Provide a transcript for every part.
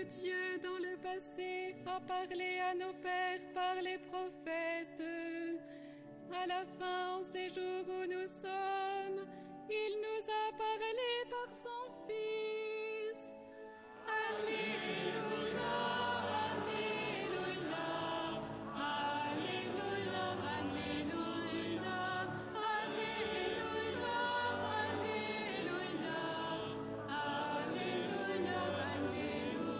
Dieu dans le passé a parlé à nos pères par les prophètes. À la fin, en ces jours où nous sommes, il nous a parlé par son Fils. Alléluia, Alléluia, Alléluia, Alléluia, Alléluia, Alléluia, Alléluia.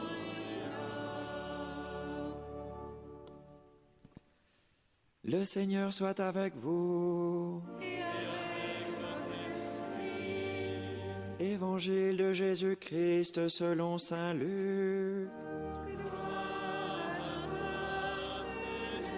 Le Seigneur soit avec vous. Et avec votre esprit. Évangile de Jésus-Christ selon saint Luc. Gloire à toi, Seigneur.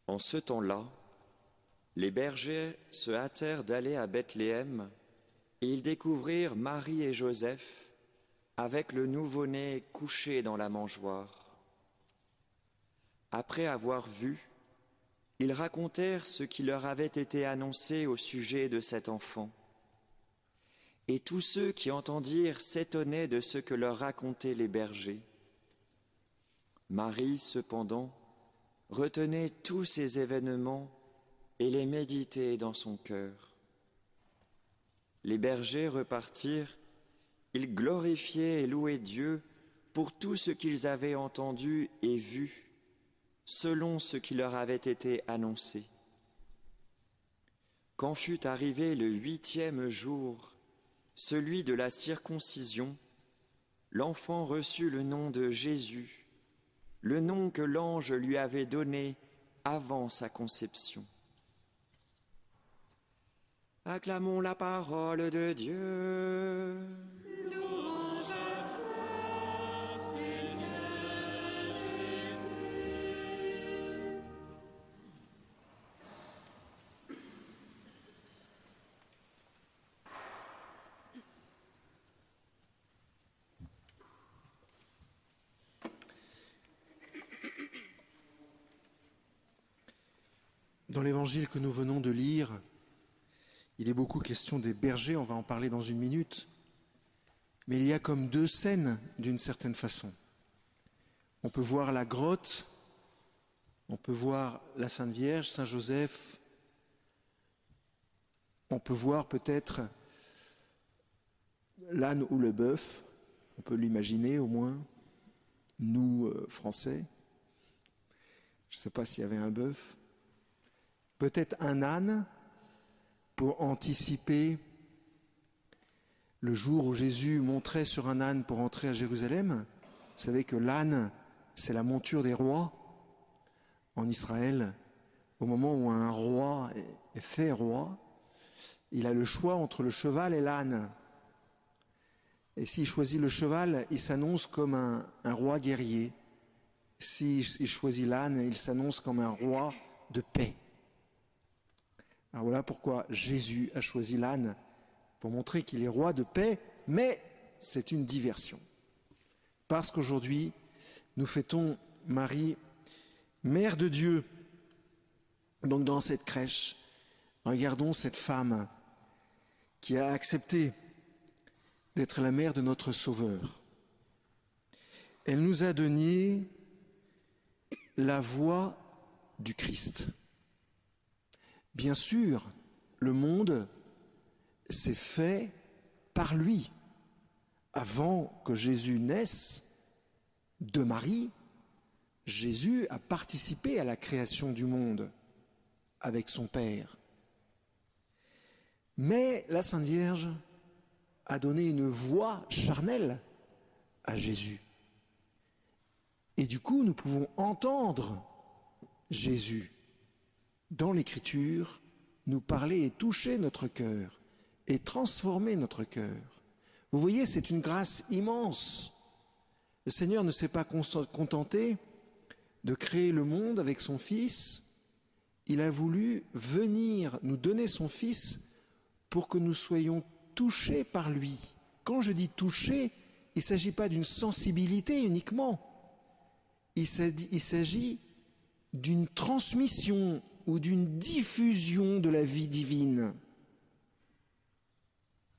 En ce temps-là, les bergers se hâtèrent d'aller à Bethléem et ils découvrirent Marie et Joseph avec le nouveau-né couché dans la mangeoire. Après avoir vu, ils racontèrent ce qui leur avait été annoncé au sujet de cet enfant. Et tous ceux qui entendirent s'étonnaient de ce que leur racontaient les bergers. Marie, cependant, retenait tous ces événements et les méditait dans son cœur. Les bergers repartirent, ils glorifiaient et louaient Dieu pour tout ce qu'ils avaient entendu et vu, selon ce qui leur avait été annoncé. Quand fut arrivé le 8e jour, celui de la circoncision, l'enfant reçut le nom de Jésus, le nom que l'ange lui avait donné avant sa conception. Acclamons la parole de Dieu. Louange à toi, Seigneur Jésus. Dans l'évangile que nous venons de lire, il est beaucoup question des bergers, on va en parler dans une minute, mais il y a comme deux scènes d'une certaine façon. On peut voir la grotte, on peut voir la Sainte Vierge, Saint Joseph, on peut voir peut-être l'âne ou le bœuf, on peut l'imaginer au moins, nous Français, je ne sais pas s'il y avait un bœuf, peut-être un âne pour anticiper le jour où Jésus monterait sur un âne pour entrer à Jérusalem. Vous savez que l'âne, c'est la monture des rois en Israël. Au moment où un roi est fait roi, il a le choix entre le cheval et l'âne. Et s'il choisit le cheval, il s'annonce comme un roi guerrier. S'il choisit l'âne, il s'annonce comme un roi de paix. Alors voilà pourquoi Jésus a choisi l'âne, pour montrer qu'il est roi de paix, mais c'est une diversion. Parce qu'aujourd'hui, nous fêtons Marie, Mère de Dieu. Donc dans cette crèche, regardons cette femme qui a accepté d'être la mère de notre Sauveur. Elle nous a donné la voix du Christ. Bien sûr, le monde s'est fait par lui. Avant que Jésus naisse de Marie, Jésus a participé à la création du monde avec son Père. Mais la Sainte Vierge a donné une voix charnelle à Jésus. Et du coup, nous pouvons entendre Jésus dans l'Écriture nous parler et toucher notre cœur et transformer notre cœur. Vous voyez, c'est une grâce immense. Le Seigneur ne s'est pas contenté de créer le monde avec son Fils. Il a voulu venir nous donner son Fils pour que nous soyons touchés par lui. Quand je dis touchés, Il ne s'agit pas d'une sensibilité uniquement. Il s'agit d'une transmission ou d'une diffusion de la vie divine.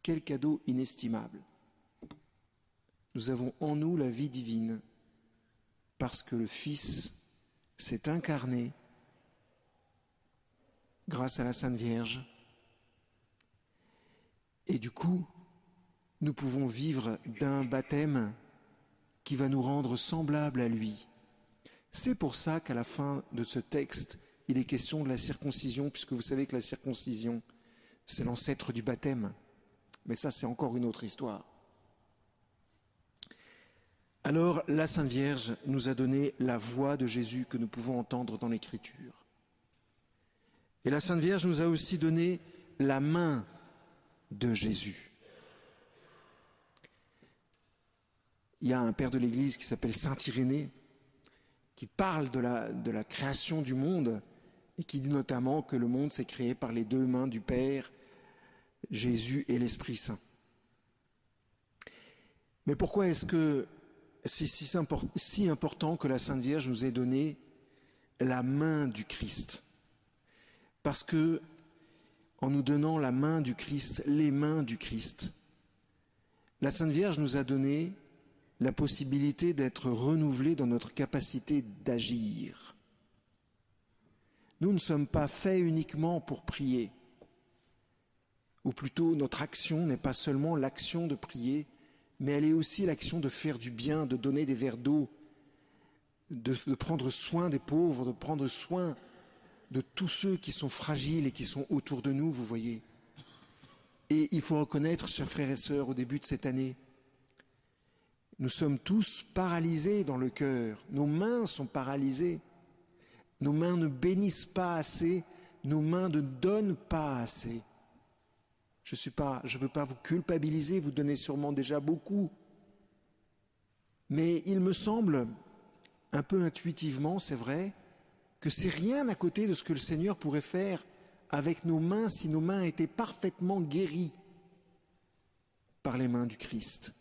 Quel cadeau inestimable. Nous avons en nous la vie divine parce que le Fils s'est incarné grâce à la Sainte Vierge. Et du coup, nous pouvons vivre d'un baptême qui va nous rendre semblables à lui. C'est pour ça qu'à la fin de ce texte, il est question de la circoncision, puisque vous savez que la circoncision, c'est l'ancêtre du baptême. Mais ça, c'est encore une autre histoire. Alors, la Sainte Vierge nous a donné la voix de Jésus que nous pouvons entendre dans l'Écriture. Et la Sainte Vierge nous a aussi donné la main de Jésus. Il y a un père de l'Église qui s'appelle Saint Irénée, qui parle de la création du monde et qui dit notamment que le monde s'est créé par les deux mains du Père, Jésus et l'Esprit Saint. Mais pourquoi est-ce que c'est si important que la Sainte Vierge nous ait donné la main du Christ? Parce que, en nous donnant la main du Christ, les mains du Christ, la Sainte Vierge nous a donné la possibilité d'être renouvelés dans notre capacité d'agir. Nous ne sommes pas faits uniquement pour prier, ou plutôt notre action n'est pas seulement l'action de prier, mais elle est aussi l'action de faire du bien, de donner des verres d'eau, de prendre soin des pauvres, de prendre soin de tous ceux qui sont fragiles et qui sont autour de nous, vous voyez. Et il faut reconnaître, chers frères et sœurs, au début de cette année, nous sommes tous paralysés dans le cœur, nos mains sont paralysées, nos mains ne bénissent pas assez, nos mains ne donnent pas assez. Je ne veux pas vous culpabiliser, vous donnez sûrement déjà beaucoup. Mais il me semble, un peu intuitivement, c'est vrai, que c'est rien à côté de ce que le Seigneur pourrait faire avec nos mains si nos mains étaient parfaitement guéries par les mains du Christ.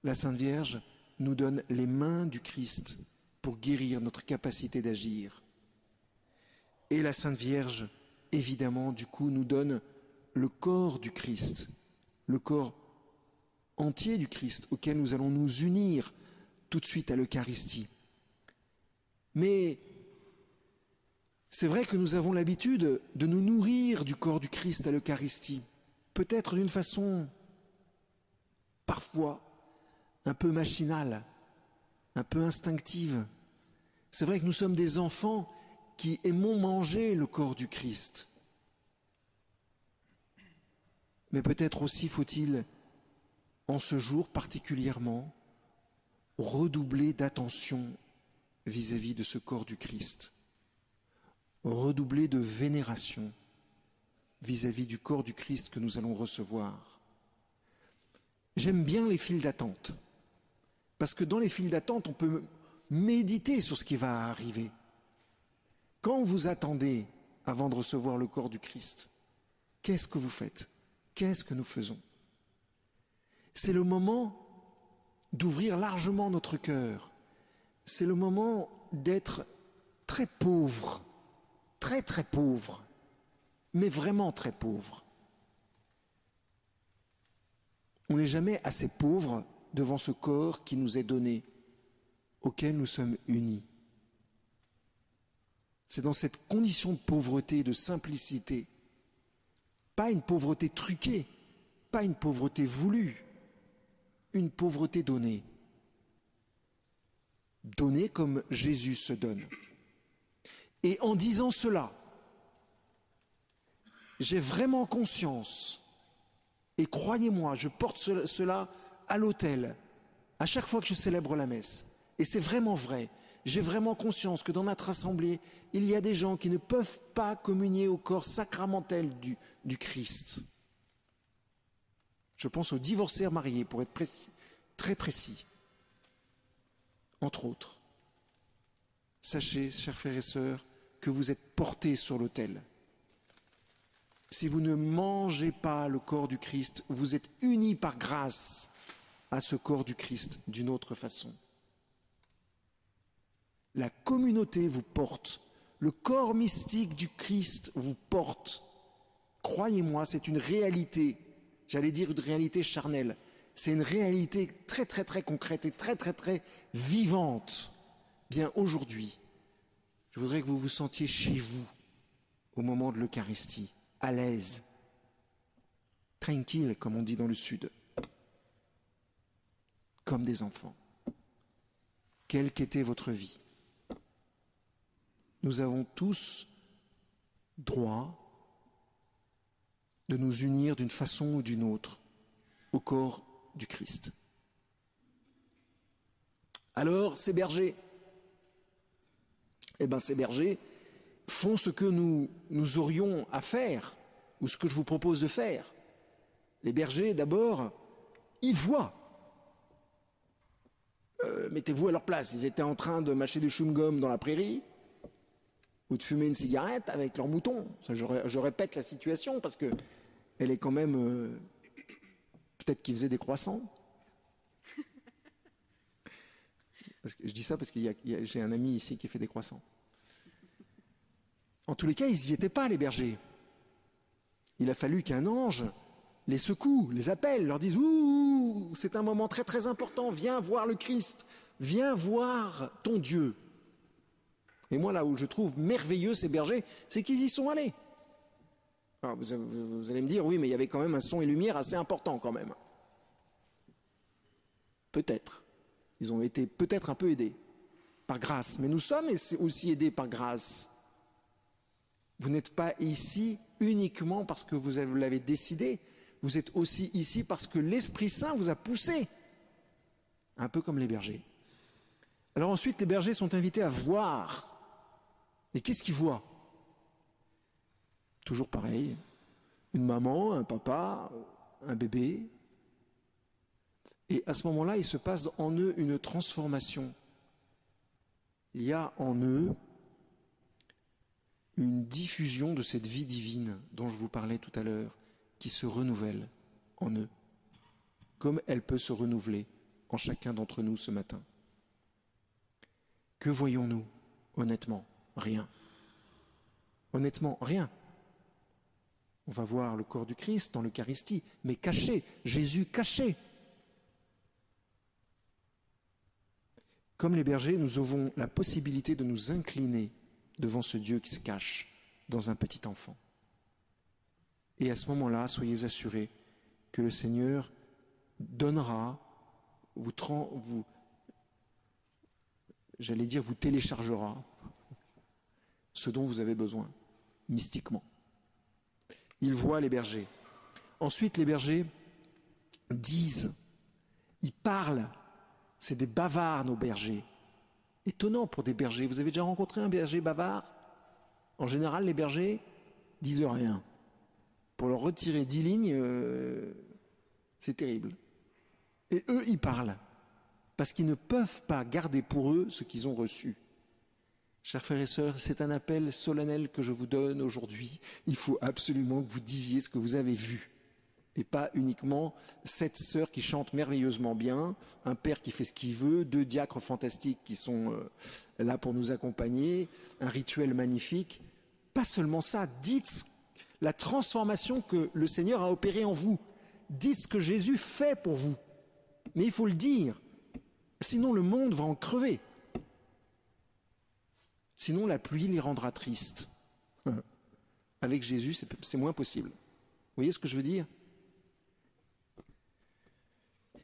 La Sainte Vierge nous donne les mains du Christ pour guérir notre capacité d'agir. Et la Sainte Vierge, évidemment, du coup, nous donne le corps du Christ, le corps entier du Christ, auquel nous allons nous unir tout de suite à l'Eucharistie. Mais c'est vrai que nous avons l'habitude de nous nourrir du corps du Christ à l'Eucharistie, peut-être d'une façon parfois un peu machinale, un peu instinctive. C'est vrai que nous sommes des enfants qui aimons manger le corps du Christ. Mais peut-être aussi faut-il, en ce jour particulièrement, redoubler d'attention vis-à-vis de ce corps du Christ, redoubler de vénération vis-à-vis du corps du Christ que nous allons recevoir. J'aime bien les files d'attente, parce que dans les files d'attente, on peut méditer sur ce qui va arriver. Quand vous attendez avant de recevoir le corps du Christ, qu'est-ce que vous faites? Qu'est-ce que nous faisons? C'est le moment d'ouvrir largement notre cœur. C'est le moment d'être très pauvre, très très pauvre, mais vraiment très pauvre. On n'est jamais assez pauvre devant ce corps qui nous est donné, auquel nous sommes unis. C'est dans cette condition de pauvreté, de simplicité, pas une pauvreté truquée, pas une pauvreté voulue, une pauvreté donnée. Donnée comme Jésus se donne. Et en disant cela, j'ai vraiment conscience, et croyez-moi, je porte cela à l'autel, à chaque fois que je célèbre la messe. Et c'est vraiment vrai. J'ai vraiment conscience que dans notre assemblée, il y a des gens qui ne peuvent pas communier au corps sacramentel du Christ. Je pense aux divorcés mariés, pour être très précis. Entre autres. Sachez, chers frères et sœurs, que vous êtes portés sur l'autel. Si vous ne mangez pas le corps du Christ, vous êtes unis par grâce à ce corps du Christ d'une autre façon. La communauté vous porte, le corps mystique du Christ vous porte. Croyez-moi, c'est une réalité, j'allais dire une réalité charnelle, c'est une réalité très très très concrète et très très très vivante. Bien aujourd'hui, je voudrais que vous vous sentiez chez vous au moment de l'Eucharistie, à l'aise, tranquille comme on dit dans le Sud, comme des enfants. Quelle qu'était votre vie, nous avons tous droit de nous unir d'une façon ou d'une autre au corps du Christ. Alors, ces bergers, ces bergers font ce que nous aurions à faire, ou ce que je vous propose de faire. Les bergers, d'abord, ils voient. Mettez-vous à leur place. Ils étaient en train de mâcher du chewing-gum dans la prairie, ou de fumer une cigarette avec leurs moutons. Ça, je répète la situation, parce que elle est quand même... peut-être qu'ils faisaient des croissants. Parce que je dis ça parce que j'ai un ami ici qui fait des croissants. En tous les cas, ils n'y étaient pas, les bergers. Il a fallu qu'un ange les secoue, les appelle, leur dise « Ouh, c'est un moment très très important, viens voir le Christ, viens voir ton Dieu ». Et moi, là où je trouve merveilleux ces bergers, c'est qu'ils y sont allés. Alors, vous allez me dire, oui, mais il y avait quand même un son et lumière assez important quand même. Peut-être. Ils ont été peut-être un peu aidés par grâce, mais nous sommes aussi aidés par grâce. Vous n'êtes pas ici uniquement parce que vous l'avez décidé, vous êtes aussi ici parce que l'Esprit Saint vous a poussé, un peu comme les bergers. Alors ensuite, les bergers sont invités à voir. Et qu'est-ce qu'ils voient? Toujours pareil, une maman, un papa, un bébé. Et à ce moment-là, il se passe en eux une transformation. Il y a en eux une diffusion de cette vie divine dont je vous parlais tout à l'heure, qui se renouvelle en eux, comme elle peut se renouveler en chacun d'entre nous ce matin. Que voyons-nous, honnêtement? Rien. Honnêtement, rien. On va voir le corps du Christ dans l'Eucharistie, mais caché, Jésus caché. Comme les bergers, nous avons la possibilité de nous incliner devant ce Dieu qui se cache dans un petit enfant. Et à ce moment-là, soyez assurés que le Seigneur donnera, vous téléchargera ce dont vous avez besoin, mystiquement. Il voit les bergers. Ensuite, les bergers disent, ils parlent. C'est des bavards, nos bergers. Étonnant pour des bergers. Vous avez déjà rencontré un berger bavard? En général, les bergers disent rien. Pour leur retirer 10 lignes, c'est terrible. Et eux, ils parlent. Parce qu'ils ne peuvent pas garder pour eux ce qu'ils ont reçu. Chers frères et sœurs, c'est un appel solennel que je vous donne aujourd'hui. Il faut absolument que vous disiez ce que vous avez vu. Et pas uniquement 7 sœurs qui chantent merveilleusement bien, un père qui fait ce qu'il veut, 2 diacres fantastiques qui sont là pour nous accompagner, un rituel magnifique. Pas seulement ça, dites la transformation que le Seigneur a opérée en vous. Dites ce que Jésus fait pour vous. Mais il faut le dire, sinon le monde va en crever. Sinon la pluie les rendra tristes. Avec Jésus, c'est moins possible. Vous voyez ce que je veux dire ?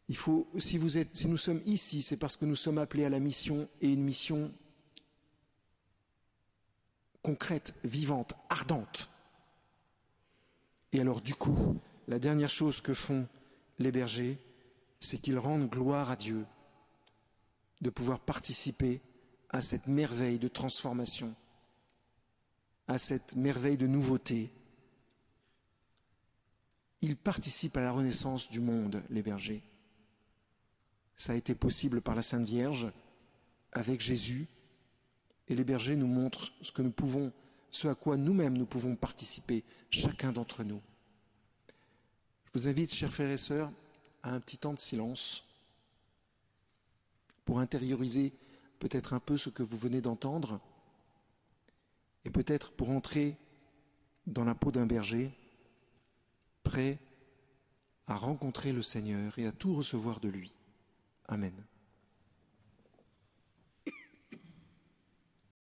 Il faut, si nous sommes ici, c'est parce que nous sommes appelés à la mission, et une mission concrète, vivante, ardente. Et alors du coup, la dernière chose que font les bergers, c'est qu'ils rendent gloire à Dieu de pouvoir participer à cette merveille de transformation, à cette merveille de nouveauté. Ils participent à la renaissance du monde, les bergers. Ça a été possible par la Sainte Vierge, avec Jésus, et les bergers nous montrent ce que nous pouvons, ce à quoi nous-mêmes nous pouvons participer, chacun d'entre nous. Je vous invite, chers frères et sœurs, à un petit temps de silence. pour intérioriser peut-être un peu ce que vous venez d'entendre, et peut-être pour entrer dans la peau d'un berger, prêt à rencontrer le Seigneur et à tout recevoir de lui. Amen.